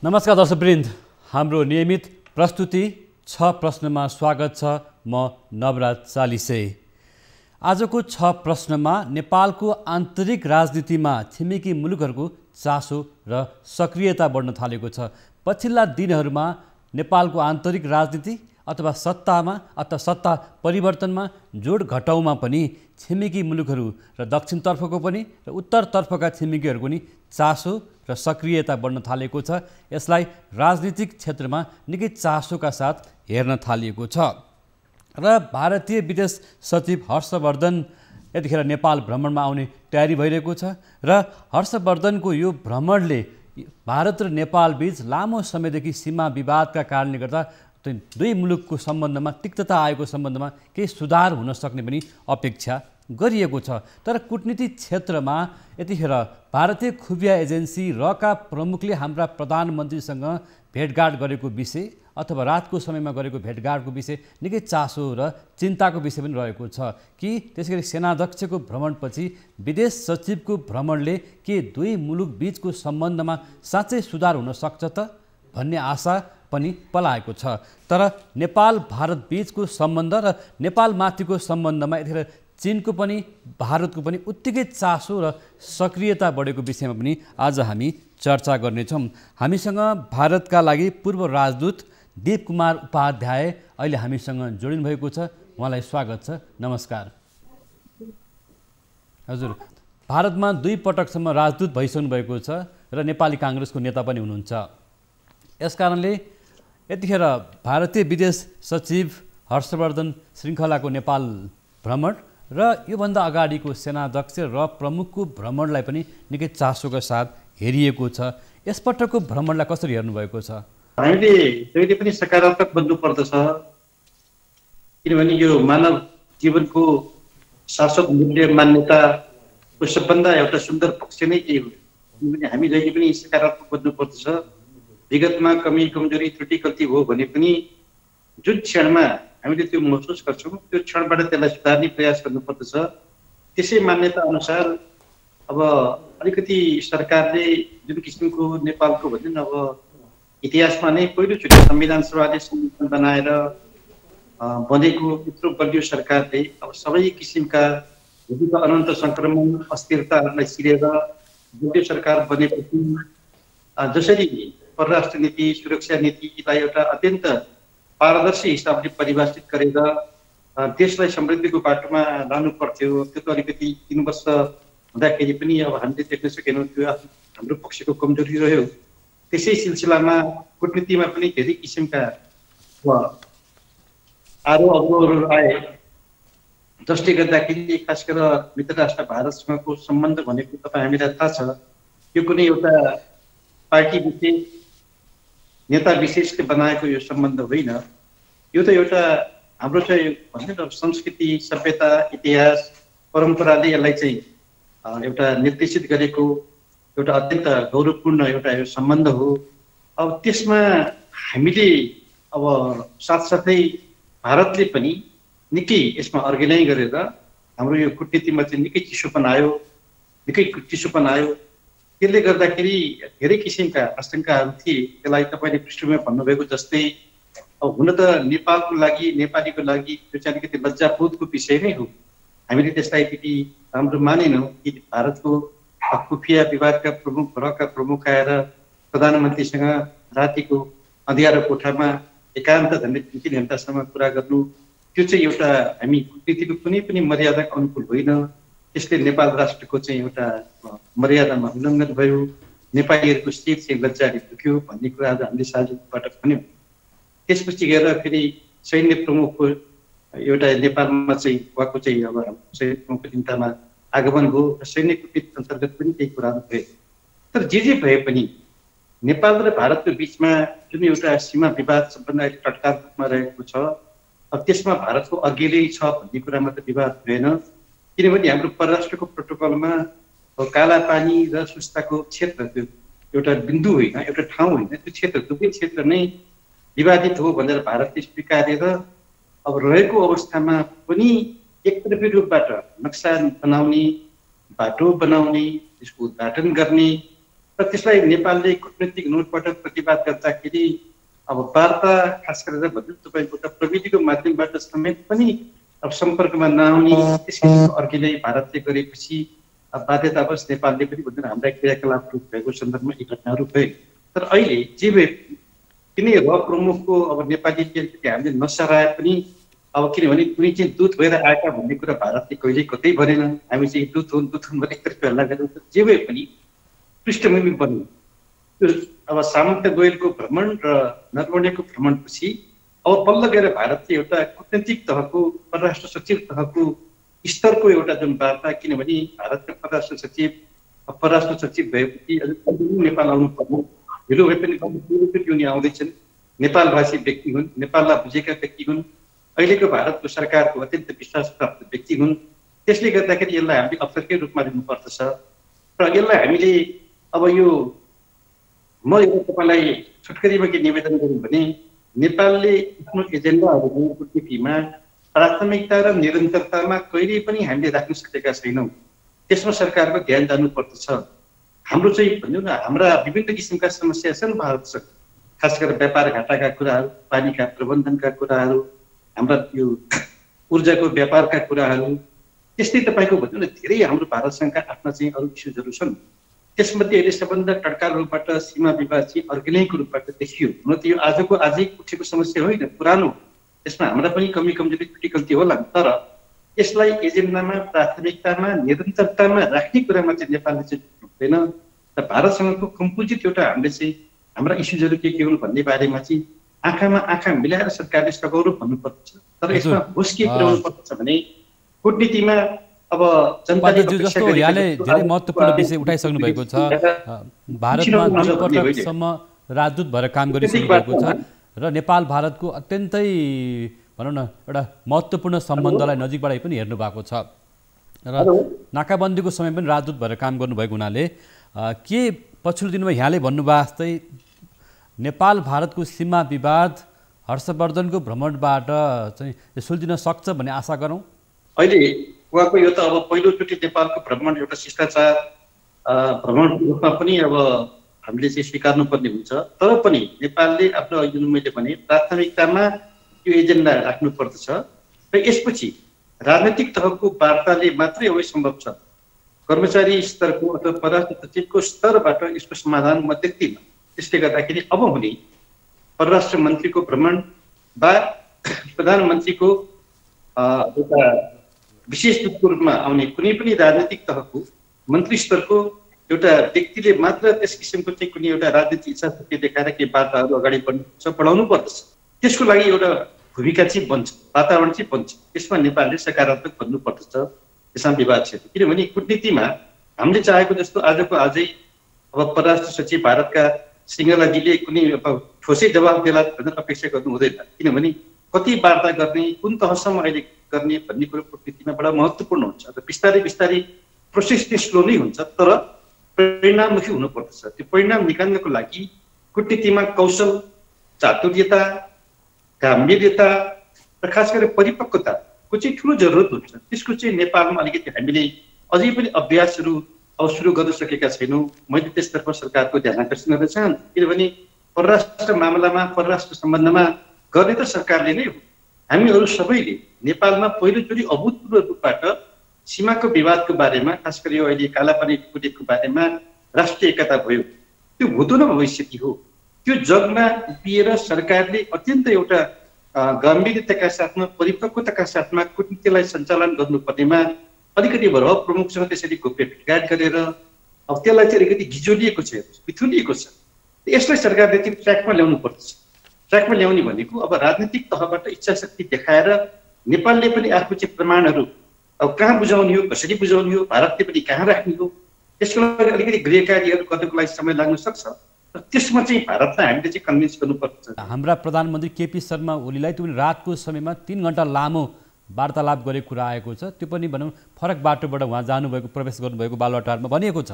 नमस्कार दर्शकवृन्द, हाम्रो नियमित प्रस्तुति 6 प्रश्नमा स्वागत छ। म नवराज चालिसे। आजको 6 प्रश्नमा नेपालको आन्तरिक राजनीतिमा छिमेकी मुलुकहरूको चासो र सक्रियता बढ्न थालेको छ। पछिल्ला दिनहरूमा नेपालको आन्तरिक राजनीति अथवा सत्तामा अथवा सत्ता परिवर्तनमा जोड घटाउमा पनि छिमेकी मुलुकहरू र दक्षिणतर्फको पनि र उत्तरतर्फका छिमेकीहरूको पनि चासो र सक्रियता बढ्न थालेको छ। यसलाई राजनीतिक क्षेत्रमा निकै चासोका साथ हेर्न थालिएको छ र भारतीय विदेश सचिव हर्षवर्धन यतिखेर नेपाल भ्रमणमा आउने तयारी भइरहेको छ र हर्षवर्धनको यो भ्रमणले भारत र नेपाल बीच लामो समयदेखि सीमा विवादका कारणले गर्दा दुई मुलुकको सम्बन्धमा तिक्तता आएको सम्बन्धमा केही सुधार हुन सक्ने पनि अपेक्षा गरिएको छ। तर कूटनीतिक क्षेत्रमा यतिखेर भारतीय खुफिया एजेन्सी रका प्रमुखले हाम्रा प्रधानमन्त्रीसँग भेटघाट गरेको विषय अथवा रातको समयमा गरेको भेटघाटको विषय निकै चासो र चिन्ताको विषय पनि रहेको छ कि त्यसैगरी सेनाध्यक्षको भ्रमणपछि विदेश सचिवको भ्रमणले के दुई मुलुक बीचको सम्बन्धमा साँच्चै सुधार हुन सक्छ त भन्ने आशा पनि पलाएको छ। तर नेपाल भारत बीचको सम्बन्ध र नेपालमाथिको सम्बन्धमा यतिखेर चीनको पनि भारतको पनि उत्तिकै चासो र सक्रियता बढेको विषयमा पनि आज हामी चर्चा गर्नेछौँ। हामीसँग भारतका लागि पूर्व राजदूत दीप कुमार उपाध्याय अहिले हामीसँग जोडिनु भएको छ। उहाँलाई स्वागत छ। नमस्कार। हजुर, भारतमा 2 पटकसम्म राजदूत भइसक्नु भएको छ र नेपाली काङ्ग्रेसको नेता पनि हुनुहुन्छ। यसकारणले यतिखेर भारतीय विदेश सचिव हर्षवर्धन श्रृङ्खलाको नेपाल भ्रमण र योभन्दा अगाडिको सेनाध्यक्ष र प्रमुखको भ्रमणलाई पनि निकै चासोका साथ हेरिएको छ। यसपटकको भ्रमणलाई कसरी हेर्नुभएको छ? हामीले जहिले पनि सकारात्मक बन्नुपर्दछ, किनभने यो मानव जीवनको शाश्वत मूल्य मान्यताको सबभन्दा एउटा सुन्दर पक्ष नै यही हो। किनभने हामी जहिले पनि सकारात्मक बन्नुपर्दछ। विगतमा कमी कमजोरी त्रुटि गल्ती हो भने पनि जुन क्षणमा हामीले त्यो महसुस गर्छौँ त्यो क्षणबाट त्यसलाई सुधार्ने प्रयास गर्नुपर्दछ। त्यसै मान्यता अनुसार अब अलिकति सरकारले जुन किसिमको नेपालको भन्छ नि, अब इतिहासमा नै पहिलोचोटि संविधान सभाले संविधान बनाएर बनेको यत्रो बलियो सरकारले अब सबै किसिमका अनन्त सङ्क्रमण अस्थिरताहरूलाई सिरेर बलियो सरकार बनेपछि जसरी परराष्ट्र नीति सुरक्षा नीतिलाई एउटा अत्यन्त पारदर्शी हिसाबले परिभाषित गरेर देशलाई समृद्धिको बाटोमा लानु पर्थ्यो, त्यो त अलिकति 3 वर्ष हुँदाखेरि पनि अब हामीले देख्न सकेनौँ। त्यो हाम्रो पक्षको कमजोरी रह्यो। त्यसै सिलसिलामा कूटनीतिमा पनि धेरै किसिमका अवरोधहरू आए, जसले गर्दाखेरि खास गरेर मित्र राष्ट्र भारतसँगको सम्बन्ध भनेको तपाईँ हामीलाई थाहा छ, यो कुनै एउटा पार्टी विशेष नेता विशेषले बनाएको यो सम्बन्ध होइन। यो त एउटा हाम्रो चाहिँ भन्छ नि संस्कृति सभ्यता इतिहास परम्पराले यसलाई चाहिँ एउटा निर्देशित गरेको एउटा अत्यन्त गौरवपूर्ण एउटा यो सम्बन्ध हो। अब त्यसमा हामीले अब साथसाथै भारतले पनि निकै यसमा अर्गेनाइज गरेर हाम्रो यो कूटनीतिमा चाहिँ निकै चिसोपन आयो। त्यसले गर्दाखेरि धेरै किसिमका आशंकाहरू थिए। त्यसलाई तपाईँले पृष्ठभूमिमा भन्नुभएको जस्तै अब हुन त नेपालको लागि नेपालीको लागि त्यो चाहिँ अलिकति लज्जाबोधको विषय नै हो। हामीले त्यसलाई त्यति राम्रो मानेनौँ कि भारतको खुफिया विभागका प्रमुख रका प्रमुख आएर प्रधानमन्त्रीसँग रातिको अँध्यारो कोठामा एकान्त 3 घण्टासम्म कुरा गर्नु, त्यो चाहिँ एउटा हामी कूटनीतिको कुनै पनि मर्यादाको अनुकूल होइन। त्यसले नेपाल राष्ट्रको चाहिँ एउटा मर्यादामा उल्लङ्घन भयो, नेपालीहरूको शिर चाहिँ लज्जाले दुख्यो भन्ने कुरा आज हामीले साझेबाट भन्यौँ। त्यसपछि गएर फेरि सैन्य प्रमुखको एउटा नेपालमा चाहिँ उहाँको चाहिँ अब सैन्य प्रमुखको चिन्तामा आगमन भयो र सैन्य कूटनीति अन्तर्गत पनि केही कुराहरू भए। तर जे भए पनि नेपाल र भारतको बिचमा जुन एउटा सीमा विवाद सम्बन्ध अहिले तत्काल रूपमा रहेको छ, अब त्यसमा भारतको अघिल्यै छ भन्ने कुरामा त विवाद भएन। किनभने हाम्रो परराष्ट्रको प्रोटोकलमा काला पानी र सुस्ताको क्षेत्र त्यो एउटा बिन्दु होइन, एउटा ठाउँ होइन, त्यो क्षेत्र दुवै क्षेत्र नै विवादित हो भनेर भारतले स्वीकारेर अब रहेको अवस्थामा पनि एकतर्फी रूपबाट नक्सा बनाउने, बाटो बनाउने, त्यसको उद्घाटन गर्ने र त्यसलाई नेपालले कूटनीतिक नोटबाट प्रतिवाद गर्दाखेरि अब वार्ता खास गरेर भन्नु तपाईँको त प्रविधिको माध्यमबाट समेत पनि अब सम्पर्कमा नआउने त्यस किसिमको अर्कीले भारतले गरेपछि बाध्यतावश नेपालले पनि भन्दैन हाम्रा क्रियाकलापहरू भएको सन्दर्भमा यी घटनाहरू भए। तर अहिले जे भए किनै प्रमुखको अब नेपाली हामीले नसराए पनि अब किनभने कुनै चाहिँ दूत भएर आएका भन्ने कुरा भारतले कहिल्यै कतै भनेन। हामी चाहिँ दूत हुन् भन्ने एक हल्ला गर्नु। जे भए पनि पृष्ठभूमि बन्यो त्यो अब सामन्त गोयलको भ्रमण र नरवणेको भ्रमणपछि अब बल्ल गएर भारतले एउटा कूटनीतिक तहको परराष्ट्र सचिव तहको स्तरको एउटा जुन वार्ता, किनभने भारतका परराष्ट्र सचिव भएपछि नेपाल आउनु पर्ने ढिलो भए पनि आउँदैछन्। नेपालभाषी व्यक्ति हुन्, नेपाललाई बुझेका व्यक्ति हुन्, अहिलेको भारतको सरकारको अत्यन्त विश्वास प्राप्त व्यक्ति हुन्। त्यसले गर्दाखेरि यसलाई हामीले अवसरकै रूपमा लिनुपर्दछ र यसलाई हामीले अब यो म तपाईँलाई छुटकरीमा के निवेदन गरौँ भने नेपालले आफ्नो एजेन्डाहरू कूटनीतिमा प्राथमिकता र निरन्तरतामा कहिले पनि हामीले राख्न सकेका छैनौँ। त्यसमा सरकारको ध्यान जानुपर्दछ। हाम्रो चाहिँ भनौँ न हाम्रा विभिन्न किसिमका समस्या छन् भारतसँग, खास गरेर व्यापार घाटाका कुराहरू, पानीका प्रबन्धनका कुराहरू, हाम्रा यो ऊर्जाको व्यापारका कुराहरू, त्यस्तै तपाईँको भनौँ न धेरै हाम्रो भारतसँगका आफ्ना चाहिँ अरू इस्युजहरू छन्। त्यसमध्ये अहिले सबभन्दा तत्काल रूपबाट सीमा विवाद चाहिँ अर्ग्यानिक रूपबाट देखियो। हुन त यो आजको आजै उठेको समस्या होइन, पुरानो, यसमा हाम्रा पनि कमी कमजोरी त्रुटि गल्ती होला। तर यसलाई एजेन्डामा प्राथमिकतामा निरन्तरतामा राख्ने कुरामा चाहिँ नेपालले चाहिँ हुँदैन र भारतसँगको कम्पोजिट एउटा हामीले चाहिँ हाम्रा इस्युजहरू के हुन् भन्ने बारेमा चाहिँ आँखामा आँखा मिलाएर सरकारले सगौरव भन्नुपर्छ। तर यसमा होस् के पुर्याउनु पर्छ भने कूटनीतिमा अब जनताले जस्तो यहाँले धेरै महत्त्वपूर्ण विषय उठाइसक्नु भएको छ। भारतमा 2 पटकसम्म राजदूत भएर काम गरिसक्नु भएको छ र नेपाल भारतको अत्यन्तै भनौँ न एउटा महत्त्वपूर्ण सम्बन्धलाई नजिकबाट पनि हेर्नु भएको छ र नाकाबन्दीको समय पनि राजदूत भएर काम गर्नुभएको हुनाले के पछिल्लो दिनमा यहाँले भन्नुभयो जस्तै नेपाल भारतको सीमा विवाद हर्षवर्धनको भ्रमणबाट चाहिँ सुल्झिन सक्छ भन्ने आशा गरौँ। अहिले उहाँको यो त अब पहिलोचोटि नेपालको भ्रमण एउटा शिष्टाचार भ्रमणको रूपमा पनि अब हामीले चाहिँ स्वीकार्नुपर्ने हुन्छ। तर पनि नेपालले आफ्नो जुन मैले भने प्राथमिकतामा यो एजेन्डा राख्नुपर्दछ र यसपछि राजनैतिक तहको वार्ताले मात्रै अब सम्भव छ। कर्मचारी स्तरको अथवा परराष्ट्र सचिवको स्तरबाट यसको समाधान म देख्दिनँ। त्यसले गर्दाखेरि अब हुने परराष्ट्र मन्त्रीको भ्रमण वा प्रधानमन्त्रीको एउटा विशेष दूतको रूपमा आउने कुनै पनि राजनैतिक तहको मन्त्री स्तरको एउटा व्यक्तिले मात्र त्यस किसिमको चाहिँ कुनै एउटा राजनीतिक इच्छा शक्ति देखाएर केही वार्ताहरू अगाडि बढाउनु पर्दछ। त्यसको लागि एउटा भूमिका चाहिँ बन्छ, वातावरण चाहिँ बन्छ। त्यसमा नेपालले सकारात्मक भन्नुपर्दछ। त्यसमा विवाद छ किनभने कूटनीतिमा हामीले चाहेको जस्तो आजको आजै अब परराष्ट्र सचिव भारतका सिंगलाजीले कुनै ठोसै जवाब देला भनेर अपेक्षा गर्नु हुँदैन। किनभने कति वार्ता गर्ने, कुन तहसम्म अहिले गर्ने भन्ने कुरो कूटनीतिमा बडा महत्त्वपूर्ण हुन्छ र बिस्तारै बिस्तारै प्रोसेस चाहिँ स्लो नै हुन्छ तर परिणाममुखी हुनुपर्दछ। त्यो परिणाम निकाल्नको लागि कूटनीतिमा कौशल, चातुर्यता, गाम्भीर्यता र खास गरेर परिपक्वताको चाहिँ ठुलो जरुरत हुन्छ। त्यसको चाहिँ नेपालमा अलिकति हामीले अझै पनि अभ्यासहरू अब सुरु गर्न सकेका छैनौँ। मैले त्यसतर्फ सरकारको ध्यान आकर्षण गर्न चाहन्छु किनभने परराष्ट्र मामलामा परराष्ट्र सम्बन्धमा गर्ने त सरकारले नै हो। हामीहरू सबैले नेपालमा पहिलोचोटि अभूतपूर्व रूपबाट सीमाको विवादको बारेमा, खास गरी यो अहिले कालापानी कुटेको बारेमा राष्ट्रिय एकता भयो। त्यो भूतो न भविष्य हो। त्यो जगमा उभिएर सरकारले अत्यन्त एउटा गम्भीरताका साथमा परिपक्वताका साथमा कूटनीतिलाई सञ्चालन गर्नुपर्नेमा अलिकति भर प्रमुखसँग त्यसरी गोप्य भेटघाट गरेर अब त्यसलाई चाहिँ अलिकति गिजोलिएको छ, पिथुलिएको छ। यसलाई सरकारले चाहिँ ट्र्याकमा ल्याउनु पर्दछ। ट्र्याकमा ल्याउने भनेको अब राजनीतिक तहबाट इच्छा शक्ति देखाएर नेपालले पनि आफ्नो चाहिँ प्रमाणहरू अब कहाँ बुझाउने हो, कसरी बुझाउने हो, भारतले पनि कहाँ राख्ने हो, त्यसको लागि अलिकति गृह कार्यहरू गर्नको लागि समय लाग्न सक्छ। र त्यसमा चाहिँ भारतलाई हामीले चाहिँ कन्भिन्स गर्नुपर्छ। हाम्रा प्रधानमन्त्री केपी शर्मा ओलीलाई त्यो पनि रातको समयमा 3 घण्टा लामो वार्तालाप गरेको कुरा आएको छ। त्यो पनि भनौँ फरक बाटोबाट उहाँ जानुभएको, प्रवेश गर्नुभएको बालुवाटारमा भनिएको छ।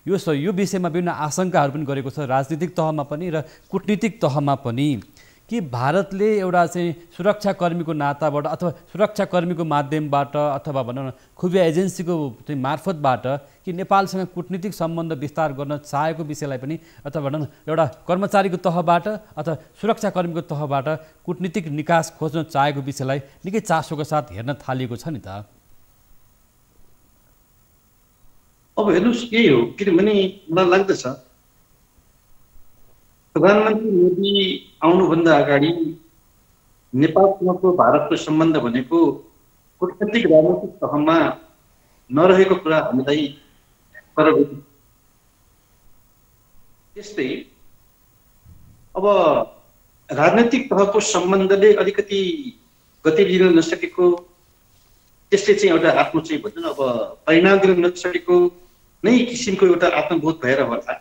यो विषयमा विभिन्न आशंकाहरू पनि गरेको छ राजनीतिक तहमा पनि र कूटनीतिक तहमा पनि। कि भारतले एउटा चाहिँ सुरक्षाकर्मीको नाताबाट अथवा सुरक्षाकर्मीको माध्यमबाट अथवा भनौँ न खुफिया एजेन्सीको चाहिँ मार्फतबाट कि नेपालसँग कूटनीतिक सम्बन्ध विस्तार गर्न चाहेको विषयलाई पनि अथवा भनौँ न एउटा कर्मचारीको तहबाट अथवा सुरक्षाकर्मीको तहबाट कूटनीतिक निकास खोज्न चाहेको विषयलाई निकै चासोको साथ हेर्न थालिएको छ नि त। अब हेर्नुहोस् के हो, किनभने मलाई लाग्दछ प्रधानमन्त्री मोदी आउनुभन्दा अगाडि नेपालसँगको भारतको सम्बन्ध भनेको कूटनीतिक राजनीतिक तहमा नरहेको कुरा हामीलाई परवर्ती। त्यस्तै अब राजनैतिक तहको सम्बन्धले अलिकति गति लिन नसकेको, त्यसले चाहिँ एउटा आफ्नो चाहिँ भन्छ न अब परिणाम दिन नसकेको नै किसिमको एउटा आत्मबोध भएर होला।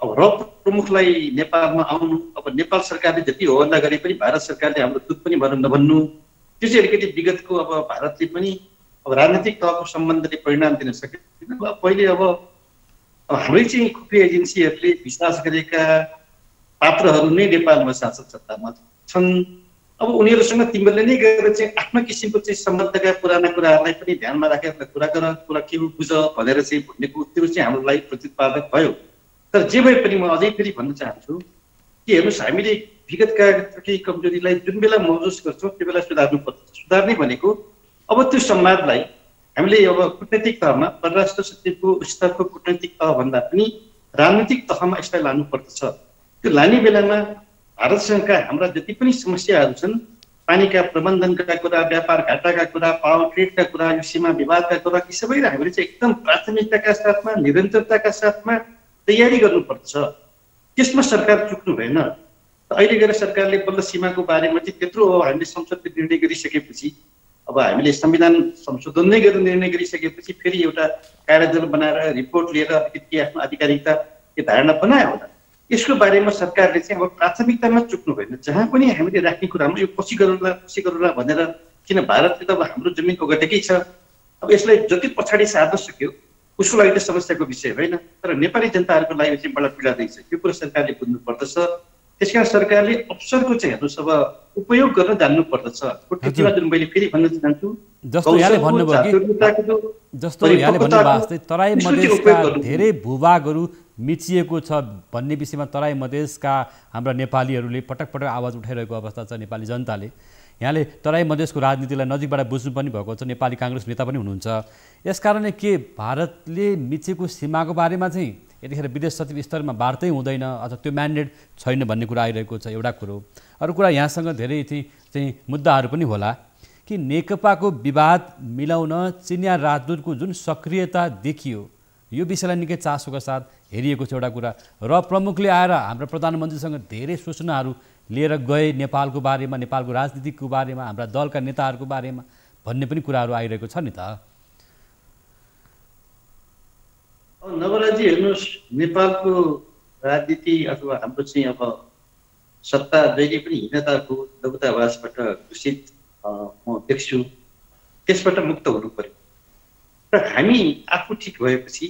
अब र प्रमुखलाई नेपालमा आउनु, अब नेपाल सरकारले जति होहल्ला गरे पनि भारत सरकारले हाम्रो दुध पनि भन्न नभन्नु, त्यो चाहिँ अलिकति विगतको अब भारतले पनि अब राजनीतिक तहको सम्बन्धले परिणाम दिन सकेन। अब पहिले अब हाम्रै चाहिँ खुफिया एजेन्सीहरूले विश्वास गरेका पात्रहरू नै नेपालमा शासक सत्तामा छन्। अब उनीहरूसँग तिमीहरूले नै गएर चाहिँ आफ्नो किसिमको चाहिँ सम्बन्धका पुराना कुराहरूलाई पनि ध्यानमा राखेर कुरा गर, कुरा के हो बुझ भनेर चाहिँ भनेको त्यो चाहिँ हाम्रो लागि प्रतिपादक भयो। तर जे भए पनि म अझै फेरि भन्न चाहन्छु कि हेर्नुहोस्, हामीले विगतका केही कमजोरीलाई जुन बेला महसुस गर्छौँ त्यो बेला सुधार्नुपर्छ। सुधार्ने भनेको अब त्यो संवादलाई हामीले अब कूटनीतिक तहमा परराष्ट्र सचिवको स्तरको कूटनीतिक तहभन्दा पनि राजनीतिक तहमा यसलाई लानुपर्दछ। त्यो लाने बेलामा भारतसँगका हाम्रा जति पनि समस्याहरू छन्, पानीका प्रबन्धनका कुरा, व्यापार घाटाका कुरा, पावर ट्रेडका कुरा, यो सीमा विवादका कुरा, यी सबैलाई हामीले चाहिँ एकदम प्राथमिकताका साथमा निरन्तरताका साथमा तयारी गर्नुपर्छ। त्यसमा सरकार चुक्नु भएन। अहिले गएर सरकारले बल्ल सीमाको बारेमा चाहिँ त्यत्रो हामीले संसदले निर्णय गरिसकेपछि, अब हामीले संविधान संशोधन नै गरेर निर्णय गरिसकेपछि फेरि एउटा कार्यदल बनाएर रिपोर्ट लिएर अलिकति आफ्नो आधिकारिकता यो धारणा बनायो होला। यसको बारेमा सरकारले चाहिँ अब प्राथमिकतामा चुक्नु भएन। जहाँ पनि हामीले राख्ने कुरामा यो पछि गरौँला भनेर, किन भारतले त अब हाम्रो जमिन ओगटेकै छ, अब यसलाई जति पछाडि सार्न सक्यो उसको लागि त समस्याको विषय होइन, तर नेपाली जनताहरूको लागि चाहिँ बडा पीडा दिन्छ। यो कुरा सरकारले बुझ्नु पर्दछ। त्यसकारण सरकारले अवसरको चाहिँ हेर्नुहोस् अब उपयोग गर्न जान्नु पर्दछ। कूटनीतिमा जुन मैले फेरि भन्न चाहन्छु, जस्तो यहाँले भन्नुभयो तराई मधेसका धेरै भूभागहरू मिचिएको छ भन्ने विषयमा तराई मधेसका हाम्रा नेपालीहरूले पटक पटक आवाज उठाइरहेको अवस्था छ। नेपाली जनताले यहाँले तराई मधेसको राजनीतिलाई नजिकबाट बुझ्नु पनि भएको छ, नेपाली काङ्ग्रेस नेता पनि हुनुहुन्छ। यसकारणले के भारतले मिचेको सीमाको बारेमा चाहिँ यतिखेर विदेश सचिव स्तरमा वार्तै हुँदैन अथवा त्यो म्यान्डेट छैन भन्ने कुरा आइरहेको छ एउटा कुरो। अरू कुरा यहाँसँग धेरै चाहिँ मुद्दाहरू पनि होला कि नेकपाको विवाद मिलाउन चिनिया राजदूतको जुन सक्रियता देखियो यो विषयलाई निकै चासोका साथ हेरिएको छ एउटा कुरा। र प्रमुखले आएर हाम्रो प्रधानमन्त्रीसँग धेरै सूचनाहरू लिएर गए नेपालको बारेमा, नेपालको राजनीतिको बारेमा, हाम्रा दलका नेताहरूको बारेमा भन्ने पनि कुराहरू आइरहेको छ नि त। नवराजी हेर्नुहोस्, नेपालको राजनीति अथवा हाम्रो चाहिँ अब सत्ता जहिले पनि हीनताको दबतावासबाट दूषित म देख्छु, त्यसबाट मुक्त हुनु पर्यो। र हामी आफू ठिक भएपछि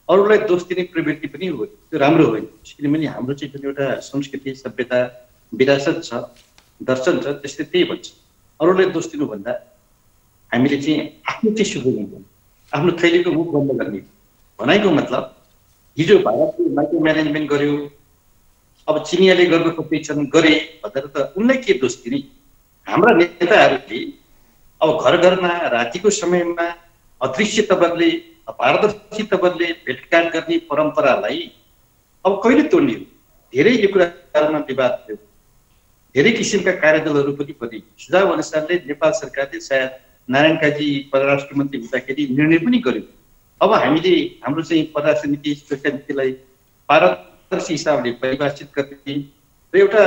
अरूलाई दोष दिने प्रवृत्ति पनि हो, त्यो राम्रो होइन। किनभने हाम्रो चाहिँ जुन एउटा संस्कृति, सभ्यता, विरासत छ, दर्शन छ, त्यसले त्यही भन्छ अरूलाई दोष दिनुभन्दा हामीले चाहिँ आफ्नो चाहिँ सुधार्नु, आफ्नो थैलीको मुख बन्द गर्ने भनाइको मतलब हिजो भारतले माइक्रो म्यानेजमेन्ट गर्यो, अब चिनियाले गर्न खोज्दैछन् गरे भनेर त उनलाई के दोष दिने। हाम्रा नेताहरूले अब घर घरमा रातिको समयमा अदृश्य तवरले, पारदर्शी तवरले भेटघाट गर्ने परम्परालाई अब कहिले तोड्ने हो। धेरै यो कुराहरूमा विवाद थियो, धेरै किसिमका कार्यदलहरू पनि बने। सुझाव अनुसारले नेपाल सरकारले सायद नारायण काजी परराष्ट्र मन्त्री हुँदाखेरि निर्णय पनि गर्यो। अब हामीले हाम्रो चाहिँ परराष्ट्र नीति, सुरक्षा नीतिलाई पारदर्शी हिसाबले परिभाषित गर्ने र एउटा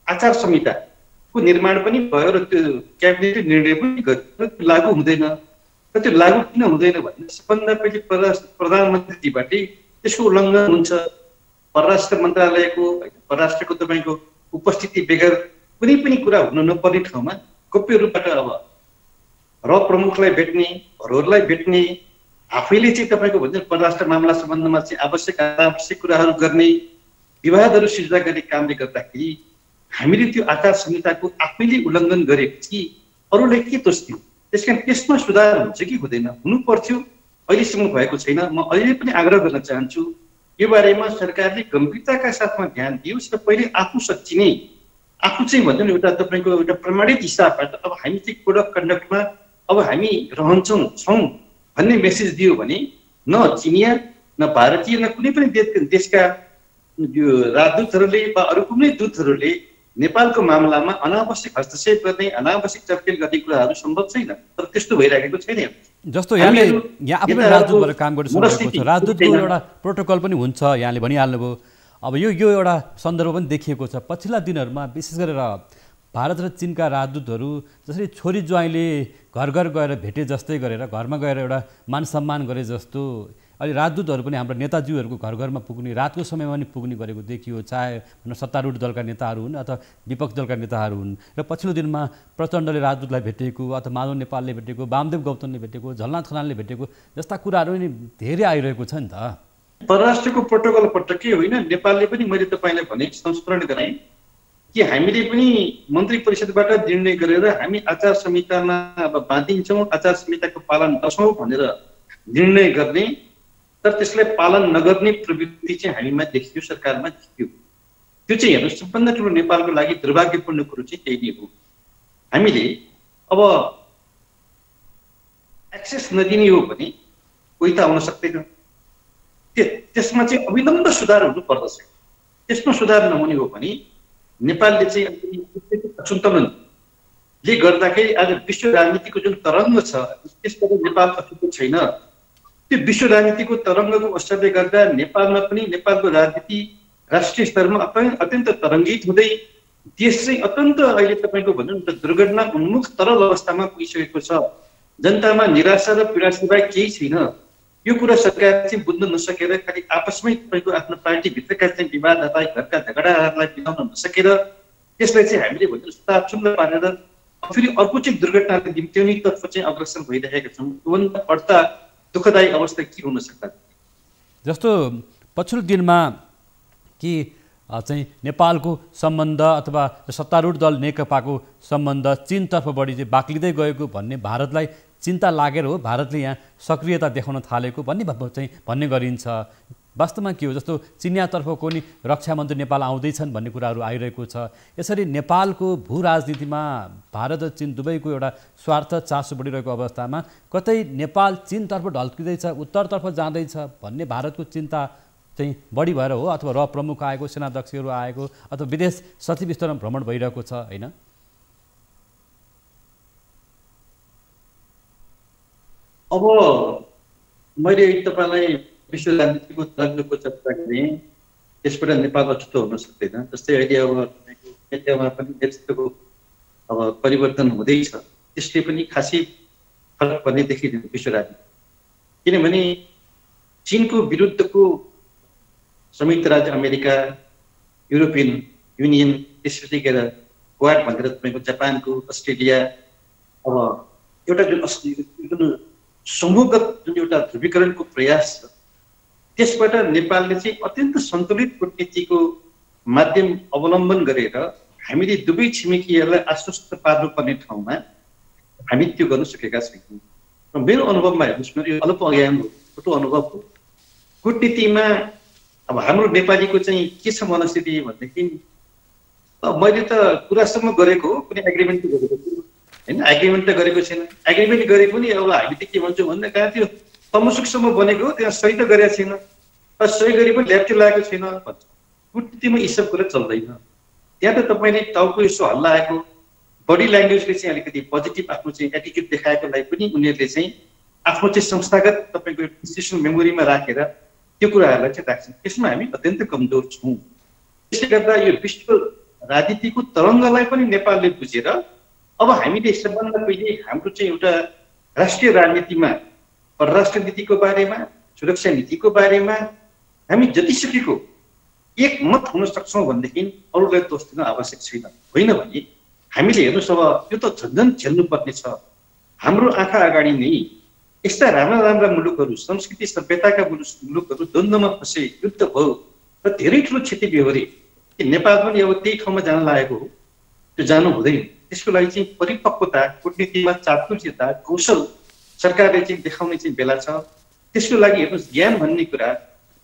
आचार संहिताको निर्माण पनि भयो र त्यो क्याबिनेटले निर्णय पनि गर्यो। लागू हुँदैन र त्यो लागू किन हुँदैन भन्ने सबभन्दा पहिले प्रधानमन्त्रीजीबाटै त्यसको उल्लङ्घन हुन्छ। परराष्ट्र मन्त्रालयको, परराष्ट्रको तपाईँको उपस्थिति बेगर कुनै पनि कुरा हुन नपर्ने ठाउँमा गोप्य रूपबाट अब र प्रमुखलाई भेट्ने, अरूहरूलाई भेट्ने, आफैले चाहिँ तपाईँको भन्छ परराष्ट्र मामला सम्बन्धमा चाहिँ आवश्यक अनावश्यक कुराहरू गर्ने, विवादहरू सिर्जना गर्ने कामले गर्दाखेरि हामीले त्यो आचार संहिताको आफैले उल्लङ्घन गरेपछि अरूलाई के दोष दिउँ? त्यसकारण त्यसमा सुधार हुन्छ कि हुँदैन, हुनु पर्थ्यो, अहिलेसम्म भएको छैन। म अहिले पनि आग्रह गर्न चाहन्छु यो बारेमा सरकारले गम्भीरताका साथमा ध्यान दियोस् र पहिले आफू सच्चिने, आफू चाहिँ भन्छ नि एउटा तपाईँको एउटा प्रमाणित हिसाबबाट अब हामी चाहिँ कोड अफ कन्डक्टमा अब हामी रहन्छौँ छौँ भन्ने मेसेज दियो भने न चिनिया न भारतीय न कुनै पनि देशका यो राजदूतहरूले वा अरू कुनै दूतहरूले नेपालको मामलामा अनावश्यक हस्तक्षेप गर्ने, अनावश्यक चर्केल गर्ने कुराहरू सम्भव छैन। तर त्यस्तो भइरहेको छैन। जस्तो यहाँले यहाँ आफै राजदूत भएर काम गरिसक्नु छ, राजदूतको एउटा प्रोटोकल पनि हुन्छ, यहाँले भनिहाल्नुभयो। अब यो एउटा सन्दर्भ पनि देखिएको छ पछिल्ला दिनहरूमा, विशेष गरेर भारत र चीनका राजदूतहरू जसरी छोरी ज्वाइँले घर घर गएर भेटे जस्तै गरेर घरमा गएर एउटा मान सम्मान गरे जस्तो अहिले राजदूतहरू पनि हाम्रो नेताजीहरूको घर घरमा पुग्ने, रातको समयमा पनि पुग्ने गरेको देखियो, चाहे सत्तारूढ दलका नेताहरू हुन् अथवा विपक्ष दलका नेताहरू हुन्। र पछिल्लो दिनमा प्रचण्डले राजदूतलाई भेटेको अथवा माधव नेपालले भेटेको, वामदेव गौतमले भेटेको, झलनाथ खनालले भेटेको जस्ता कुराहरू पनि धेरै आइरहेको छ नि त। परराष्ट्रको प्रोटोकल पटक्कै होइन। नेपालले पनि मैले तपाईँलाई भने संस्मरण गराएँ कि हामीले पनि मन्त्री परिषदबाट निर्णय गरेर हामी आचार संहितामा अब बाँधिन्छौँ, आचार संहिताको पालन गर्छौँ भनेर निर्णय गर्ने, तर त्यसलाई पालन नगर्ने प्रवृत्ति चाहिँ हामीमा देखियो, सरकारमा देखियो। त्यो चाहिँ हेर्नुहोस् सबभन्दा ठुलो नेपालको लागि दुर्भाग्यपूर्ण कुरो चाहिँ त्यही नै हो। हामीले अब एक्सेस नदिने हो भने कोही त आउन सक्दैन। त्यसमा चाहिँ अविलम्ब सुधार हुनुपर्दछ। त्यसमा सुधार नहुने हो भने नेपालले चाहिँ असन्तुलनले गर्दाखेरि आज विश्व राजनीतिको जुन तरङ्ग छ त्यसबाट नेपाल अछुतो छैन। त्यो विश्व राजनीतिको तरङ्गको असरले गर्दा नेपालमा पनि नेपालको राजनीति राष्ट्रिय स्तरमा अत्यन्त तरङ्गित हुँदै देश चाहिँ अत्यन्त अहिले तपाईँको भनौँ न दुर्घटना उन्मुख तरल अवस्थामा पुगिसकेको छ। जनतामा निराशा र पीडा सिवाय केही छैन। यो कुरा सरकार चाहिँ बुझ्न नसकेर खालि आपसमै तपाईँको आफ्नो पार्टीभित्रका चाहिँ विवादहरूलाई, घरका झगडाहरूलाई मिलाउन नसकेर त्यसलाई चाहिँ हामीले भन्छ तापचुम्ल पारेर फेरि अर्को चाहिँ दुर्घटनाले निम्त्याउनेतर्फ चाहिँ अग्रसर भइरहेका छौँ। त्योभन्दा बढ्ता दुःखदायी अवस्था के हुन सक्ला? जस्तो पछिल्लो दिनमा कि चाहिँ नेपालको सम्बन्ध अथवा सत्तारूढ दल नेकपाको सम्बन्ध चीनतर्फ बढी चाहिँ बाक्लिँदै गएको भन्ने भारतलाई चिन्ता लागेर हो, भारतले यहाँ सक्रियता देखाउन थालेको भन्ने गरिन्छ। वास्तवमा के हो, जस्तो चिनियातर्फको नि रक्षा मन्त्री नेपाल आउँदैछन् भन्ने कुराहरू आइरहेको छ। यसरी नेपालको भू राजनीतिमा भारत र चीन दुवैको एउटा स्वार्थ चासो बढिरहेको अवस्थामा कतै नेपाल चीनतर्फ ढल्किँदैछ, उत्तरतर्फ जाँदैछ भन्ने भारतको चिन्ता चाहिँ बढी भएर हो, अथवा र प्रमुख आएको, सेनाध्यक्षहरू आएको, अथवा विदेश सचिव स्तरमा भ्रमण भइरहेको छ होइन? अब मैले तपाईँलाई विश्व राजनीतिको तरङ्गको चर्चा गरेँ, त्यसबाट नेपाल अछुतो हुन सक्दैन। जस्तै अहिले अब नेतामा पनि नेतृत्वको अब परिवर्तन हुँदैछ, त्यसले पनि खासै फरक पर्ने देखिँदैन विश्व राजनीति। किनभने चीनको विरुद्धको संयुक्त राज्य अमेरिका, युरोपियन युनियन, त्यसपछि गएर क्वाड भनेर तपाईँको जापानको, अस्ट्रेलिया, अब एउटा जुन समूहगत जुन एउटा ध्रुवीकरणको प्रयास छ त्यसबाट नेपालले चाहिँ अत्यन्त सन्तुलित कूटनीतिको माध्यम अवलम्बन गरेर हामीले दुवै छिमेकीहरूलाई आश्वस्त पार्नुपर्ने ठाउँमा हामी त्यो गर्न सकेका छैनौँ। र मेरो अनुभवमा हेर्नुहोस्, मेरो अल्प ज्ञान हो, छोटो अनुभव हो, कूटनीतिमा अब हाम्रो नेपालीको चाहिँ के छ मनस्थिति भनेदेखि मैले त कुरासम्म गरेको हो, कुनै एग्रिमेन्ट गरेको होइन, एग्रिमेन्ट त गरेको छैन। एग्रिमेन्ट गरेको पनि अब हामी त के भन्छौँ भन्दा कहाँ त्यो तमसुकसम्म बनेको हो, त्यहाँ सही त गरेको छैन, सही गरी पनि ल्याप्टी लागेको छैन भन्छ। कूटनीतिमा यी सब कुरा चल्दैन। त्यहाँ त तपाईँले टाउको यसो हल्लाएको, बडी ल्याङ्ग्वेजले चाहिँ अलिकति पोजिटिभ आफ्नो चाहिँ एटिट्युड देखाएकोलाई पनि उनीहरूले चाहिँ आफ्नो चाहिँ संस्थागत तपाईँको इन्स्टिट्युसनल मेमोरीमा राखेर त्यो कुराहरूलाई चाहिँ राख्छन्। त्यसमा हामी अत्यन्त कमजोर छौँ। त्यसले गर्दा यो विश्व राजनीतिको तरङ्गलाई पनि नेपालले बुझेर अब हामीले सबभन्दा पहिले हाम्रो चाहिँ एउटा राष्ट्रिय राजनीतिमा परराष्ट्र नीतिको बारेमा, सुरक्षा नीतिको बारेमा हामी जतिसकेको एकमत हुन सक्छौँ भनेदेखि अरूलाई दोष दिन आवश्यक छैन। होइन भने हामीले हेर्नुहोस् अब यो त झन्झन झेल्नुपर्ने छ। हाम्रो आँखा अगाडि नै यस्ता राम्रा राम्रा मुलुकहरू, संस्कृति सभ्यताका मुलुकहरू द्वन्द्वमा फसे, युद्ध भयो र धेरै ठुलो क्षति बेहोरे। कि नेपाल पनि अब त्यही ठाउँमा जान लागेको हो, त्यो जानु हुँदैन। त्यसको लागि चाहिँ परिपक्वता, कूटनीतिमा चातुर्यता, कौशल सरकारले चाहिँ देखाउने चाहिँ बेला छ। त्यसको लागि हेर्नुहोस्, ज्ञान भन्ने कुरा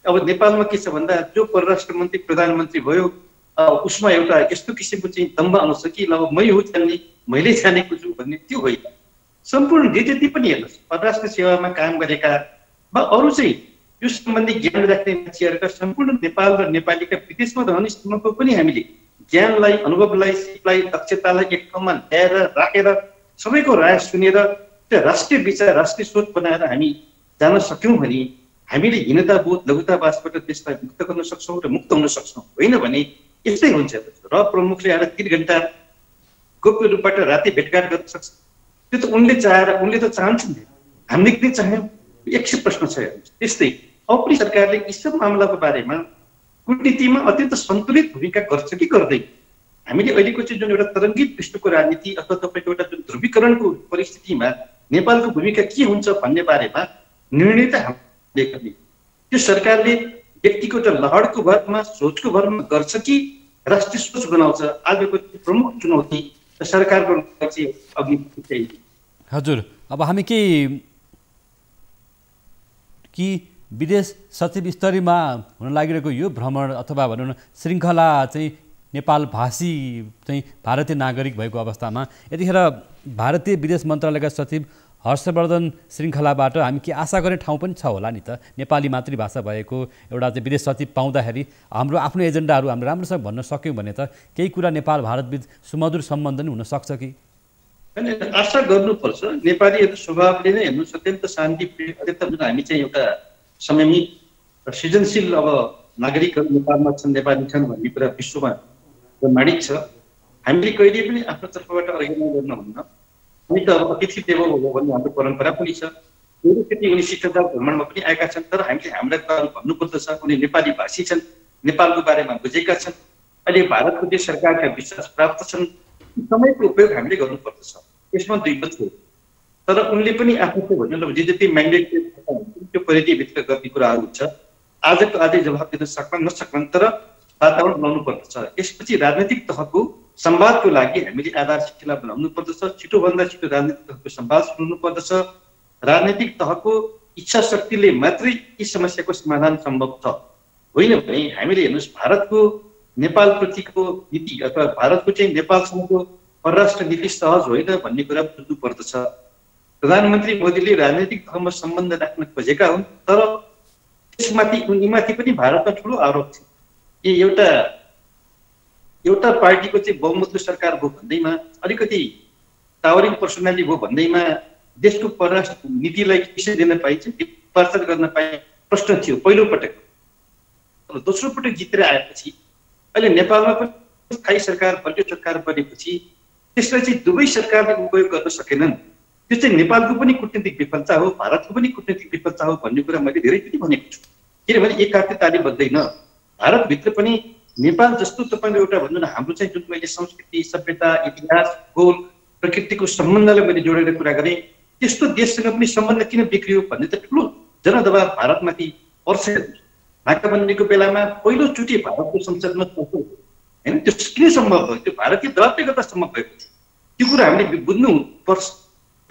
अब नेपालमा के छ भन्दा जो परराष्ट्र मन्त्री प्रधानमन्त्री भयो उसमा एउटा यस्तो किसिमको चाहिँ दम्ब आउँछ कि ल मै हो जान्ने, मैले जानेको छु भन्ने, त्यो होइन। सम्पूर्ण जे जति पनि हेर्नुहोस् परराष्ट्र सेवामा काम गरेका वा अरू चाहिँ यो सम्बन्धी ज्ञान राख्ने मान्छेहरूका सम्पूर्ण नेपाल र नेपालीका विदेशमा रहनेसम्मको पनि हामीले ज्ञानलाई, अनुभवलाई, सिपलाई, दक्षतालाई एक ठाउँमा ल्याएर राखेर सबैको राय सुनेर त्यो राष्ट्रिय विचार, राष्ट्रिय सोच बनाएर हामी जान सक्यौँ भने हामीले हीनताबोध, लघुतावासबाट देशलाई मुक्त गर्न सक्छौँ र मुक्त हुन सक्छौँ। होइन भने यस्तै हुन्छ। र प्रमुखले आएर 3 घण्टा गोप्य रूपबाट राति भेटघाट गर्न सक्छ, त्यो त उनले चाहेर, उनले त चाहन्छन्, हामीले किन चाह्यौँ? एक प्रश्न छ। त्यस्तै अब पनि सरकारले यी सब मामलाको बारेमा कूटनीतिमा अत्यन्त सन्तुलित भूमिका गर्छ कि गर्दैन? हामीले अहिलेको चाहिँ जुन एउटा तरङ्गित विश्वको राजनीति अथवा तपाईँको एउटा जुन ध्रुवीकरणको परिस्थितिमा नेपालको भूमिका के हुन्छ भन्ने बारेमा निर्णय त हामीले गर्ने। त्यो सरकारले व्यक्तिको एउटा लहरको भरमा, सोचको भरमा गर्छ कि राष्ट्रिय सोच बनाउँछ? आजको प्रमुख चुनौती सरकारको चाहिँ अघि चाहिँ। हजुर, अब हामी कि विदेश सचिव स्तरीयमा हुन लागिरहेको यो भ्रमण अथवा भनौँ न श्रृङ्खला चाहिँ नेपाल भाषी चाहिँ भारतीय नागरिक भएको अवस्थामा यतिखेर भारतीय विदेश मन्त्रालयका सचिव हर्षवर्धन श्रृङ्खलाबाट हामी के आशा गर्ने ठाउँ पनि छ होला नि त? नेपाली मातृभाषा भएको एउटा चाहिँ विदेश सचिव पाउँदाखेरि हाम्रो आफ्नो एजेन्डाहरू हामीले राम्रोसँग भन्न सक्यौँ भने त केही कुरा नेपाल भारतबीच सुमधुर सम्बन्ध नै हुनसक्छ कि? आशा गर्नुपर्छ। नेपालीहरू स्वभावले नै हेर्नुहोस् अत्यन्त शान्तिप्रिय, अत्यन्त हामी चाहिँ एउटा संयमित र सृजनशील अब नागरिकहरू नेपालमा छन्, नेपाली छन् भन्ने कुरा विश्वमा प्रमाणित छ। हामीले कहिले पनि आफ्नो तर्फबाट अर्गेनाइज गर्न हुन्न। हामी त अब अतिथि देवो हो भन्ने हाम्रो परम्परा पनि छ। एकचोटि उनी शिष्टाचार भ्रमणमा पनि आएका छन्, तर हामीले हाम्रा कुराहरू भन्नुपर्दछ। उनी नेपाली भाषी छन्, नेपालको बारेमा बुझेका छन्, अहिले भारतको देश सरकारका विश्वास प्राप्त छन्। समयको उपयोग हामीले गर्नुपर्दछ, यसमा दुई मत हो। तर उनले पनि आफ्नो भन्नु जे जति म्यान्डेट त्यो परिधिभित्र गर्ने कुराहरू हुन्छ। आजको आजै जवाब दिन सक्लान् नसक्लान्, तर वातावरण बनाउनु पर्दछ। यसपछि राजनैतिक तहको संवादको लागि हामीले आधारशिला बनाउनु पर्दछ। छिटोभन्दा छिटो राजनीतिक तहको संवाद सुन्नु पर्दछ। राजनैतिक तहको इच्छा शक्तिले मात्रै यी समस्याको समाधान सम्भव छ। होइन भने हामीले हेर्नुहोस् भारतको नेपालप्रतिको नीति अथवा भारतको चाहिँ नेपालसँगको परराष्ट्र नीति सहज होइन भन्ने कुरा बुझ्नु पर्दछ। प्रधानमन्त्री मोदीले राजनैतिक तहमा सम्बन्ध राख्न खोजेका हुन्, तर त्यसमाथि उनीमाथि पनि भारतमा ठुलो आरोप छ कि एउटा पार्टीको चाहिँ बहुमतको सरकार भयो भन्दैमा, अलिकति टावरिङ पर्सनालिटी भयो भन्दैमा देशको परराष्ट्र नीतिलाई विषय दिन पाइन्छ, प्रचार गर्न पाइने प्रश्न थियो पहिलो पटक। तर दोस्रो पटक जितेर आएपछि अहिले नेपालमा पनि स्थायी सरकार, बलियो सरकार बनेपछि त्यसलाई चाहिँ दुवै सरकारले उपयोग गर्न सकेनन्। त्यो चाहिँ नेपालको पनि कूटनीतिक विफलता हो, भारतको पनि कूटनीतिक विफलता हो भन्ने कुरा मैले धेरैचोटि भनेको छु। किनभने एक हातले ताली बज्दैन। भारतभित्र पनि नेपाल जस्तो तपाईँले एउटा भन्नु न हाम्रो चाहिँ जुन मैले संस्कृति, सभ्यता, इतिहास, भूगोल, प्रकृतिको सम्बन्धलाई मैले जोडेर कुरा गरेँ, त्यस्तो देशसँग पनि सम्बन्ध किन बिग्रियो भन्ने त ठुलो जनदबाव भारतमाथि पर्छ। नाकाबन्दीको बेलामा पहिलोचोटि भारतको संसदमा होइन, त्यो किन सम्भव भयो? त्यो भारतीय दबावले गर्दा सम्भव भएको थियो। त्यो कुरा हामीले बुझ्नु पर्छ।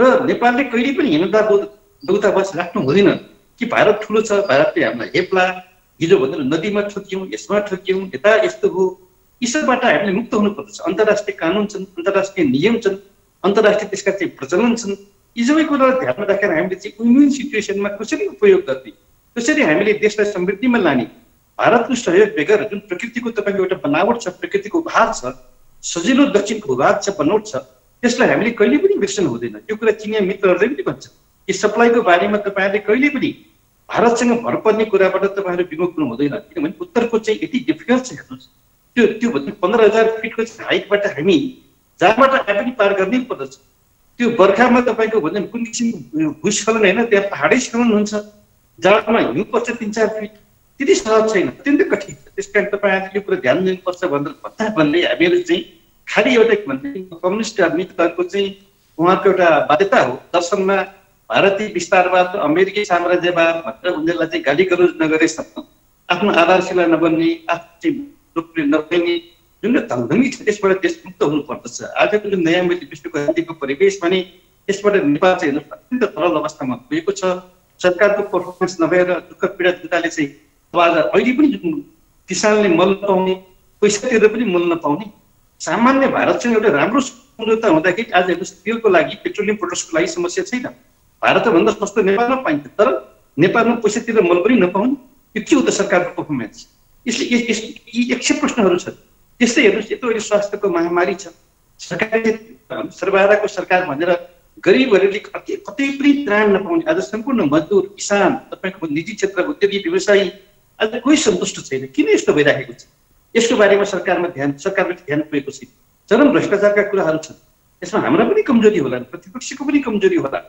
र नेपालले कहिले पनि हीनताबोध, लघुतावास राख्नु हुँदैन कि भारत ठुलो छ, भारतले हामीलाई हेप्ला, हिजो भन्दा नदीमा ठोक्यौँ, यसमा ठोक्यौँ, यता यस्तो हो। यी सबबाट हामीले मुक्त हुनुपर्दछ। अन्तर्राष्ट्रिय कानुन छन्, अन्तर्राष्ट्रिय नियम छन्, अन्तर्राष्ट्रिय त्यसका चाहिँ प्रचलन छन्। यी सबै कुरालाई ध्यानमा राखेर हामीले चाहिँ विन-विन सिचुएसनमा कसरी उपयोग गर्ने, कसरी हामीले देशलाई समृद्धिमा लाने, भारतको सहयोग बेगर जुन प्रकृतिको तपाईँको एउटा बनावट छ, प्रकृतिको भाग छ, सजिलो दक्षिणको भूभाग छ, बनोट छ, त्यसलाई हामीले कहिले पनि बिर्सनु हुँदैन। त्यो कुरा चिनिया मित्रहरूले पनि भन्छ कि सप्लाईको बारेमा तपाईँहरूले कहिले पनि भारतसँग भर पर्ने कुराबाट तपाईँहरू विमुख हुनु हुँदैन। किनभने उत्तरको चाहिँ यति डिफिकल्ट छ। हेर्नुहोस् त्यो भन्दा 15,000 फिटको हाइटबाट हामी जहाँबाट आए पनि पार गर्नै पर्दछ। त्यो बर्खामा तपाईँको भन्दा कुन किसिमको भूस्खलन होइन, त्यहाँ पहाडै स्खलन हुन्छ। जाडोमा हिउँ पर्छ 3-4 फिट, त्यति सहज छैन, अत्यन्तै कठिन छ। त्यस कारण तपाईँहरूले यो कुरा ध्यान दिनुपर्छ भनेर भन्दै हामीहरू चाहिँ खालि एउटा भन्ने कम्युनिस्ट मित्रहरूको चाहिँ उहाँको एउटा बाध्यता हो। दर्शनमा भारतीय विस्तारवाद, अमेरिकी साम्राज्यवाद भनेर उनीहरूलाई चाहिँ गाली गलोज नगरेसम्म आफ्नो आधारशिला नबन्ने, आफ्नो चाहिँ लोकप्रिय नभइने जुन धमधमी छ त्यसबाट देश मुक्त हुनुपर्दछ। आजको जुन नयाँ विश्वको राजनीतिको परिवेश भने त्यसबाट नेपाल चाहिँ हेर्नु अत्यन्त तरल अवस्थामा पुगेको छ। सरकारको पर्फर्मेन्स नभएर दुःख पीडा जनताले चाहिँ अब आज अहिले पनि जुन किसानले मल नपाउने, पैसा तिरेर पनि मल नपाउने, सामान्य भारतसँग एउटा राम्रो सम्झौता हुँदाखेरि आज हेर्नुहोस् तेलको लागि, पेट्रोलियम प्रोडक्ट्सको लागि समस्या छैन। भारतभन्दा सस्तो नेपालमा पाइन्छ, तर नेपालमा पैसा तिरेर मल पनि नपाउने, यो के हो त सरकारको पर्फर्मेन्स? यसले यी 100 प्रश्नहरू छन्। त्यस्तै हेर्नुहोस् यत्रो अहिले स्वास्थ्यको महामारी छ, सरकारले सर्वहाराको सरकार भनेर गरिबहरूले कतै पनि त्राण नपाउने, आज सम्पूर्ण मजदुर, किसान, तपाईँको निजी क्षेत्र, उद्योगी, व्यवसायी आज कोही सन्तुष्ट छैन। किन यस्तो भइरहेको छ? यसको बारेमा सरकारले ध्यान पुगेको छैन। चरम भ्रष्टाचारका कुराहरू छन्, यसमा हाम्रा पनि कमजोरी होला, प्रतिपक्षको पनि कमजोरी होला,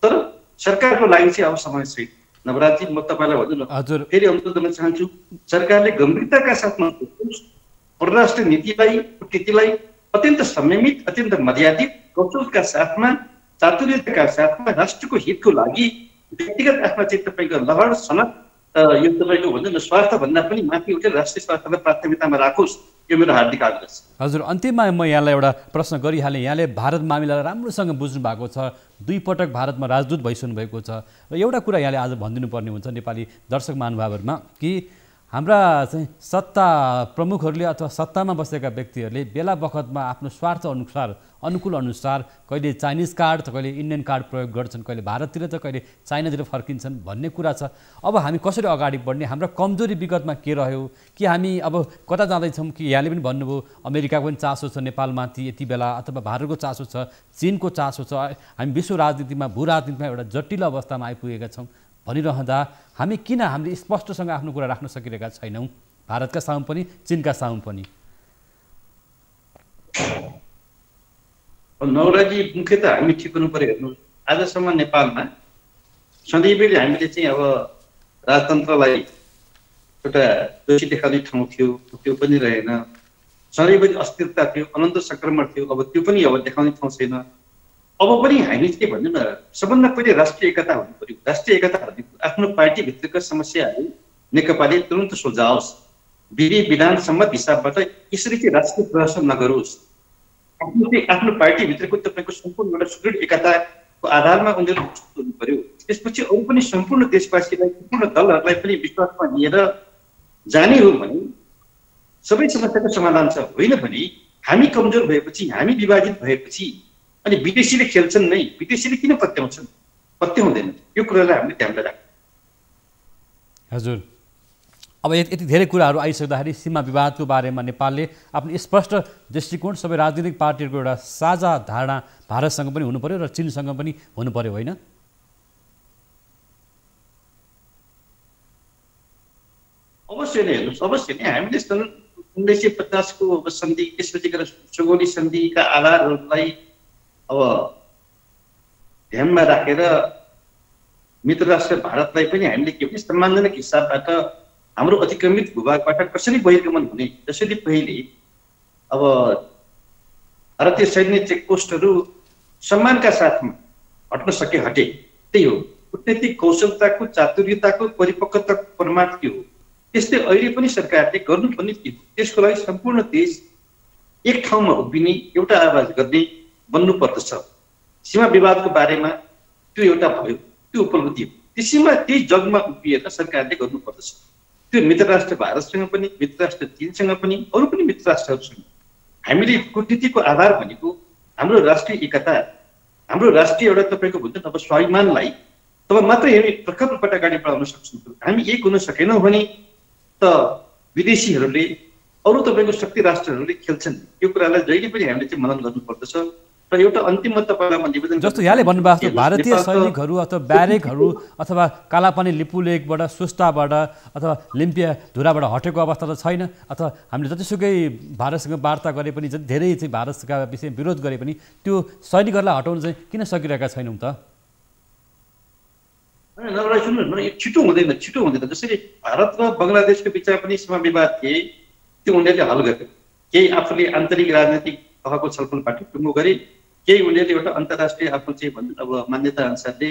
तर सरकारको लागि चाहिँ अब समय छैन। नवराजी, म तपाईँलाई भन्नु न, फेरि अनुरोध गर्न चाहन्छु, सरकारले गम्भीरताका साथमा परराष्ट्र नीतिलाई, कूटनीतिलाई अत्यन्त संयमित, अत्यन्त मर्यादित, कौशलका साथमा, चातुर्यताका साथमा राष्ट्रको हितको लागि व्यक्तिगत आफ्ना चाहिँ तपाईँको लहर सनक यो तपाईँको भन्छ न स्वार्थभन्दा पनि माथि उठेर राष्ट्रिय स्वार्थलाई प्राथमिकतामा राखोस्, यो मेरो हार्दिक आग्रह छ। हजुर, अन्त्यमा म यहाँलाई एउटा प्रश्न गरिहालेँ। यहाँले भारत मामिलालाई राम्रोसँग बुझ्नु भएको छ, 2 पटक भारतमा राजदूत भइसक्नु भएको छ, र एउटा कुरा यहाँले आज भनिदिनु पर्ने हुन्छ नेपाली दर्शक महानुभावहरूमा कि हाम्रा चाहिँ सत्ता प्रमुखहरूले अथवा सत्तामा बसेका व्यक्तिहरूले बेला बखतमा आफ्नो स्वार्थ अनुकूल अनुसार कहिले चाइनिज कार्ड त कहिले इन्डियन कार्ड प्रयोग गर्छन्, कहिले भारततिर त कहिले चाइनातिर फर्किन्छन् भन्ने कुरा छ। अब हामी कसरी अगाडि बढ्ने? हाम्रा कमजोरी विगतमा के रह्यो कि हामी अब कता जाँदैछौँ? कि यहाँले पनि भन्नुभयो अमेरिकाको पनि चासो छ नेपालमाथि यति बेला, अथवा भारतको चासो छ, चीनको चासो छ, हामी विश्व राजनीतिमा, भू राजनीतिमा एउटा जटिल अवस्थामा आइपुगेका छौँ भनिरहँदा हामीले स्पष्टसँग आफ्नो कुरा राख्न सकिरहेका छैनौँ, भारतका सामु पनि चीनका सामु पनि? नवराजी, मुख्यत हामी ठिक हुनु पर्यो। हेर्नु, आजसम्म नेपालमा सधैँभरि हामीले चाहिँ अब राजतन्त्रलाई एउटा दोषी देखाउने ठाउँ थियो, त्यो पनि रहेन। सधैँभरि अस्थिरता थियो, अनन्त सङ्क्रमण थियो, अब त्यो पनि अब देखाउने ठाउँ छैन। अब पनि हामी के भन्नु न, सबभन्दा पहिले राष्ट्रिय एकता हुनु पर्यो। राष्ट्रिय एकता आफ्नो पार्टीभित्रका समस्याहरू नेकपाले तुरन्त सुल्झाओस्, विधि विधान सम्मत हिसाबबाट यसरी चाहिँ राष्ट्रिय प्रशासन नगरोस्। आफ्नो पार्टीभित्रको तपाईँको सम्पूर्ण एउटा सुदृढ एकताको आधारमा उनीहरू हुनु पर्यो। त्यसपछि अरू पनि सम्पूर्ण देशवासीलाई, सम्पूर्ण दलहरूलाई पनि विश्वासमा लिएर जाने हो भने सबै समस्याको समाधान छ। होइन भने हामी कमजोर भएपछि, हामी विभाजित भएपछि अनि विदेशीले खेल्छन् नै, विदेशीले किन पत्याउँछन्? पत्याउँदैन। यो कुरालाई हामीले ध्यानमा राख्नु। हजुर, अब यति धेरै कुराहरू आइसक्दाखेरि सीमा विवादको बारेमा नेपालले आफ्नो स्पष्ट दृष्टिकोण, सबै राजनीतिक पार्टीहरूको एउटा साझा धारणा भारतसँग पनि हुनु पर्यो र चीनसँग पनि हुनु पर्यो, होइन? अवश्य नै हेर्नुहोस्, अवश्य नै हामीले सन् 1950 को सन्धि, त्यसपछि गएर सुगौली सन्धिका आधारहरूलाई अब ध्यानमा राखेर मित्र राष्ट्र भारतलाई पनि हामीले के भने सम्मानजनक हिसाबबाट हाम्रो अतिक्रमित भूभागबाट कसरी बहिर्गमन हुने, जसरी पहिले अब भारतीय सैन्य चेकपोस्टहरू सम्मानका साथमा हट्न हटे, त्यही हो कूटनीतिक कौशलताको, चातुर्यताको, परिपक्वताको प्रमाण के हो। त्यस्तै अहिले पनि सरकारले गर्नुपर्ने के हो, त्यसको लागि सम्पूर्ण देश एक ठाउँमा उभिने, एउटा आवाज गर्ने बन्नुपर्दछ। सीमा विवादको बारेमा त्यो एउटा भयो, त्यो उपलब्धि हो। त्यही जगमा उभिएर सरकारले गर्नुपर्दछ। त्यो मित्र राष्ट्र भारतसँग पनि, मित्र राष्ट्र चीनसँग पनि, अरू पनि मित्र राष्ट्रहरूसँग हामीले कूटनीतिको आधार भनेको हाम्रो राष्ट्रिय एकता, हाम्रो राष्ट्रिय एउटा तपाईँको भन्छ अब स्वाभिमानलाई तब मात्रै हामी प्रखर रूपबाट अगाडि बढाउन सक्छौँ। हामी एक हुन सकेनौँ भने त विदेशीहरूले, अरू तपाईँको शक्ति राष्ट्रहरूले खेल्छन्। यो कुरालाई जहिले पनि हामीले चाहिँ मनन गर्नुपर्दछ। र एउटा अन्तिममा तपाईँलाई निवेदन, जस्तो यहाँले भन्नुभएको भारतीय सैनिकहरू अथवा ब्यारेकहरू अथवा कालापानी लिपु लेकबाट, सुस्ताबाट अथवा लिम्पिया धुराबाट हटेको अवस्था त छैन, अथवा हामीले जतिसुकै भारतसँग वार्ता गरे पनि, जति धेरै चाहिँ भारतका विषयमा विरोध गरे पनि त्यो सैनिकहरूलाई हटाउन चाहिँ किन सकिरहेका छैनौँ त? नवराज सुन्नुहोस् न, छिटो हुँदैन। जसरी भारत र बङ्गलादेशको बिचमा पनि सीमा विवाद थिए, त्यो उनीहरूले हल गरे। केही आफूले आन्तरिक राजनीतिक तहको छलफलबाट टुङ्गो गरे, केही उनीहरूले एउटा अन्तर्राष्ट्रिय आफ्नो चाहिँ भन्छ अब मान्यता अनुसारले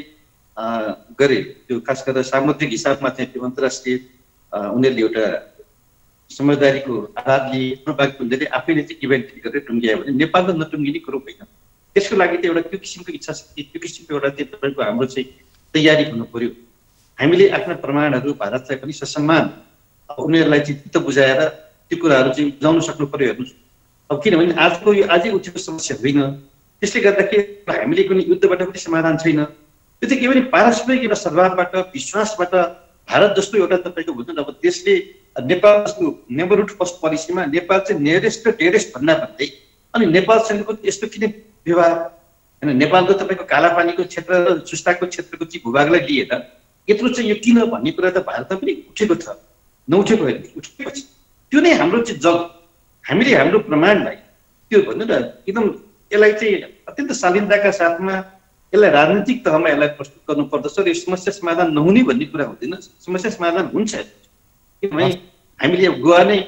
गरे। त्यो खास गरेर सामुद्रिक हिसाबमा चाहिँ त्यो अन्तर्राष्ट्रिय उनीहरूले एउटा समझदारीको आधारले बाहेक पुञ्जले आफैले चाहिँ इभेन्ट गरेर टुङ्ग्यायो भने नेपाल त नटुङ्गिने कुरो होइन। त्यसको लागि चाहिँ एउटा त्यो किसिमको इच्छा शक्ति, त्यो किसिमको एउटा चाहिँ तपाईँको हाम्रो चाहिँ तयारी हुनु पर्यो। हामीले आफ्ना प्रमाणहरू भारतलाई पनि ससम्मान उनीहरूलाई चाहिँ चित्त बुझाएर त्यो कुराहरू चाहिँ बुझाउन सक्नु पर्यो। हेर्नुहोस्, अब किनभने आजको यो आजै उठेको समस्या होइन, त्यसले गर्दाखेरि हामीले कुनै युद्धबाट पनि समाधान छैन। त्यो चाहिँ के भने पारस्परिक एउटा सद्भावबाट, विश्वासबाट भारत जस्तो एउटा तपाईँको भन्छ अब देशले नेपाल जस्तो नेबरहुड फर्स्ट पोलिसीमा नेपाल चाहिँ नियरेस्ट र डेरेस्ट भन्दा भन्दै अनि नेपालसँगको यस्तो किन व्यवहार होइन, नेपालको तपाईँको कालापानीको क्षेत्र र सुस्ताको क्षेत्रको चाहिँ भूभागलाई लिएर यत्रो चाहिँ यो किन भन्ने कुरा त भारतमा पनि उठेको छ, नउठेको होइन, उठेपछि त्यो नै हाम्रो चाहिँ जग। हामीले हाम्रो प्रमाणलाई त्यो भन्नु न एकदम यसलाई चाहिँ अत्यन्त शालीनताका साथमा यसलाई राजनीतिक तहमा यसलाई प्रस्तुत गर्नुपर्दछ र यो समस्या समाधान नहुने भन्ने कुरा हुँदैन। समस्या समाधान हुन्छ, किनभने हामीले गोवा नै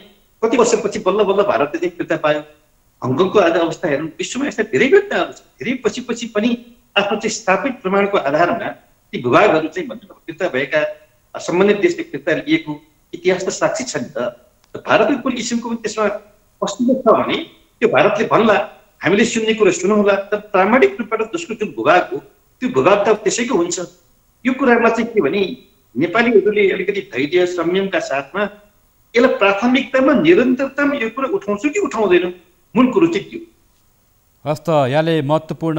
कति वर्षपछि बल्ल बल्ल भारतले चाहिँ फिर्ता पायो। हङकङको आज अवस्था हेर्नु, विश्वमा यस्ता धेरै घटनाहरू छ, धेरै पछि पनि आफ्नो चाहिँ स्थापित प्रमाणको आधारमा ती भूभागहरू चाहिँ भन्नु फिर्ता भएका सम्बन्धित देशले फिर्ता लिएको इतिहास त साक्षी छ नि त। भारतको कुनै किसिमको पनि त्यसमा अस्तित्व छ भने त्यो भारतले भन्ला, हामीले सुन्ने कुरो सुनौला, तर प्रामाणिक रूपबाट जसको जुन भूभाग हो त्यो भूभाग त त्यसैको हुन्छ। यो कुरामा चाहिँ के भने नेपालीहरूले अलिकति धैर्य संयमका साथमा यसलाई प्राथमिकतामा निरन्तरतामा यो कुरा उठाउँछु कि उठाउँदैन, मूल कुरो चाहिँ के हो। हस् त, यहाँले महत्त्वपूर्ण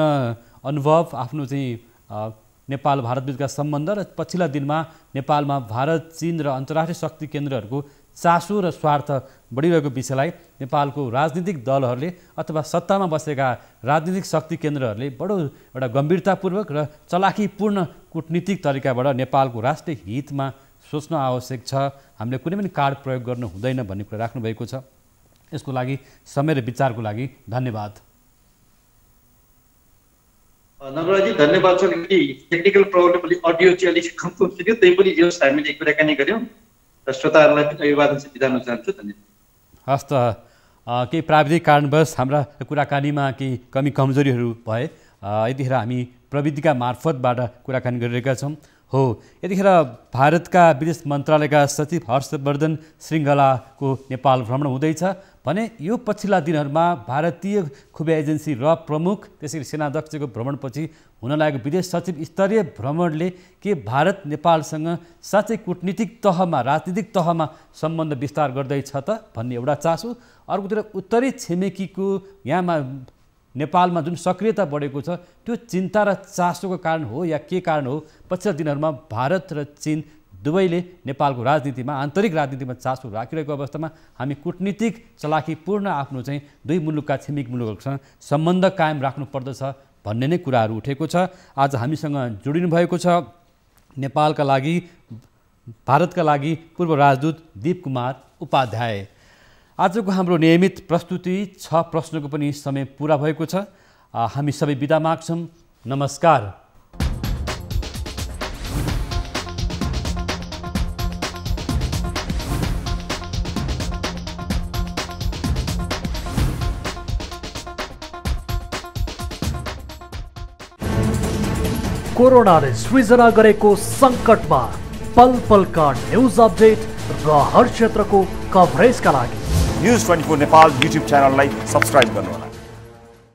अनुभव आफ्नो चाहिँ नेपाल भारत बीचका सम्बन्ध र पछिल्ला दिनमा नेपालमा भारत, चीन र अन्तर्राष्ट्रिय शक्ति केन्द्रहरूको चासो र स्वार्थ बढिरहेको विषयलाई नेपालको राजनीतिक दलहरूले अथवा सत्तामा बसेका राजनीतिक शक्ति केन्द्रहरूले बडो एउटा गम्भीरतापूर्वक र चलाखीपूर्ण कूटनीतिक तरिकाबाट नेपालको राष्ट्रिय हितमा सोच्न आवश्यक छ। हामीले कुनै पनि कार्ड प्रयोग गर्नु हुँदैन भन्ने कुरा राख्नुभएको छ। यसको लागि समय र विचारको लागि धन्यवाद। नवराजी धन्यवाद छ। टेक्निकल प्रब्लम अडियो चाहिँ अलिक कम थियो, त्यही पनि जो हामीले कुराकानी गऱ्यौँ र श्रोताहरूलाई पनि अभिवादन चाहिँ बिदा हुन चाहन्छु। धन्यवाद। हस् त, केही प्राविधिक कारणवश हाम्रा कुराकानीमा केही कमी कमजोरीहरू भए, यतिखेर हामी प्रविधिका मार्फतबाट कुराकानी गरिरहेका छौँ। हो, यतिखेर भारतका विदेश मन्त्रालयका सचिव हर्षवर्धन श्रृङ्गलाको नेपाल भ्रमण हुँदैछ भने यो पछिल्ला दिनहरूमा भारतीय खुफिया एजेन्सी र प्रमुख त्यसरी सेनाध्यक्षको भ्रमणपछि हुन लागेको विदेश सचिव स्तरीय भ्रमणले के भारत नेपालसँग साँच्चै कूटनीतिक तहमा, राजनीतिक तहमा सम्बन्ध विस्तार गर्दैछ त भन्ने एउटा चासो, अर्कोतिर उत्तरी छिमेकीको यहाँमा नेपालमा जुन सक्रियता बढेको छ त्यो चिन्ता र चासोको कारण हो या के कारण हो? पछिल्ला दिनहरूमा भारत र चीन दुवैले नेपालको राजनीतिमा, आन्तरिक राजनीतिमा चासो राखिरहेको अवस्थामा हामी कूटनीतिक चलाखीपूर्ण आफ्नो चाहिँ दुई मुलुकका छिमेकी मुलुकहरूसँग सम्बन्ध कायम राख्नुपर्दछ भन्ने नै कुराहरू उठेको छ। आज हामीसँग जोडिनु भएको छ नेपालका लागि, भारतका लागि पूर्व राजदूत दीप कुमार उपाध्याय। आजको हाम्रो नियमित प्रस्तुति 6 प्रश्नको पनि समय पुरा भएको छ। हामी सबै बिदा माग्छौँ। नमस्कार। कोरोनाले सृजना गरेको सङ्कटमा पल पलका न्युज अपडेट र हर क्षेत्रको कभरेजका लागि न्युज 24 नेपाल युट्युब च्यानललाई सब्स्क्राइब गर्नुहोला।